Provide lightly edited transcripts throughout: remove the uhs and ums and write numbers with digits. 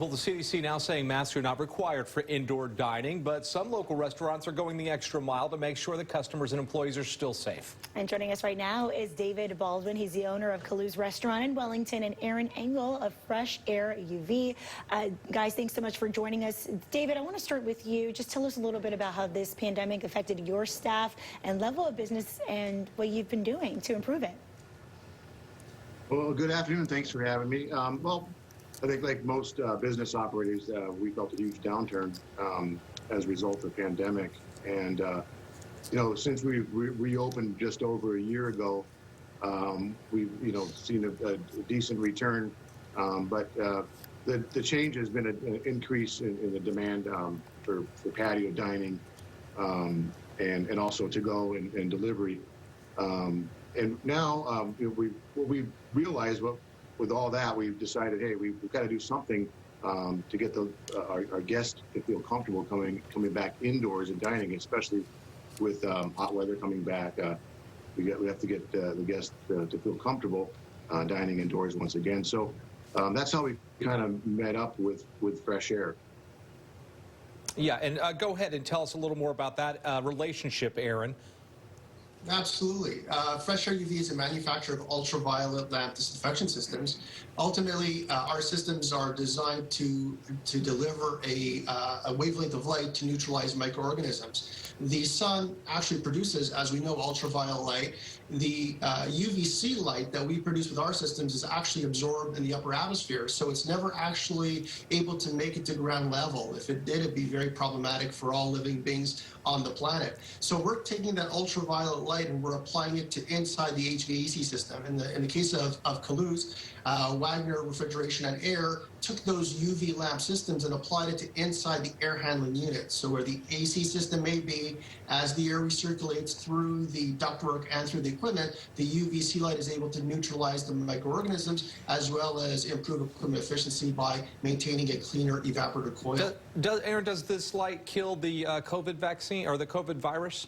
Well, the CDC now saying masks are not required for indoor dining, but some local restaurants are going the extra mile to make sure that customers and employees are still safe. And joining us right now is David Baldwin. He's the owner of Kaluz Restaurant in Wellington, and Engel of Fresh Aire UV. Guys, thanks so much for joining us. David, I want to start with you. Just tell us a little bit about how this pandemic affected your staff and level of business and what you've been doing to improve it. Well, good afternoon. Thanks for having me. I think like most business operators, we felt a huge downturn as a result of the pandemic. And, since we reopened just over a year ago, we've, seen a decent return. But the change has been an increase in the demand for patio dining and also to-go and delivery. And now we realized with all that, we've decided, hey, we've got to do something to get our guests to feel comfortable coming back indoors and dining, especially with hot weather coming back. We have to get the guests to feel comfortable dining indoors once again. So that's how we kind of met up with Fresh Aire. Yeah, and go ahead and tell us a little more about that relationship, Aaron. Absolutely. Fresh Aire UV is a manufacturer of ultraviolet lamp disinfection systems. Ultimately, our systems are designed to deliver a wavelength of light to neutralize microorganisms. The sun actually produces, as we know, ultraviolet light. The UVC light that we produce with our systems is actually absorbed in the upper atmosphere, so it's never actually able to make it to ground level. If it did, it'd be very problematic for all living beings on the planet. So we're taking that ultraviolet light and we're applying it to inside the HVAC system. In the case of Kaluz, Wagner Refrigeration and Air took those UV lamp systems and applied it to inside the air handling unit. So where the AC system may be, as the air recirculates through the ductwork and through the equipment, the UVC light is able to neutralize the microorganisms as well as improve equipment efficiency by maintaining a cleaner evaporator coil. Aaron, does this light kill the COVID vaccine or the COVID virus?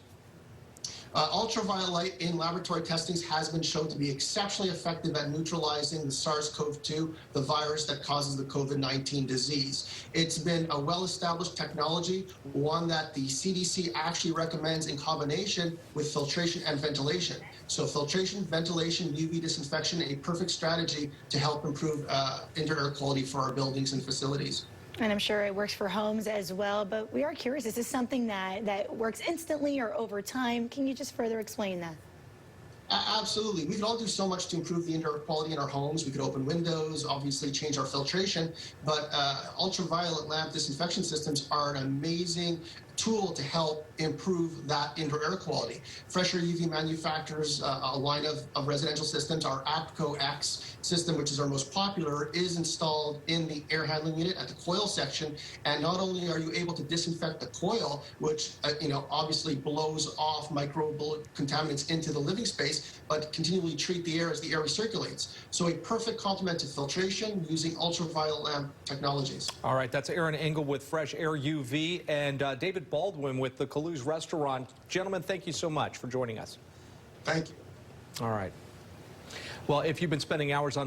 Ultraviolet light in laboratory testings has been shown to be exceptionally effective at neutralizing the SARS-CoV-2, the virus that causes the COVID-19 disease. It's been a well-established technology, one that the CDC actually recommends in combination with filtration and ventilation. So filtration, ventilation, UV disinfection, a perfect strategy to help improve indoor air quality for our buildings and facilities. And I'm sure it works for homes as well, but we are curious, is this something that works instantly or over time? Can you just further explain that? Absolutely. We can all do so much to improve the indoor quality in our homes. We could open windows, obviously change our filtration, but ultraviolet lamp disinfection systems are an amazing tool to help improve that indoor air quality. Fresh Aire UV manufactures a line of residential systems. Our APCO X system, which is our most popular, is installed in the air handling unit at the coil section. And not only are you able to disinfect the coil, which obviously blows off microbial contaminants into the living space, but continually treat the air as the air recirculates. So a perfect complement to filtration using ultraviolet lamp technologies. All right, that's Aaron Engel with Fresh Aire UV and David Baldwin with the Kaluz Restaurant. Gentlemen, thank you so much for joining us. Thank you. All right. Well, if you've been spending hours on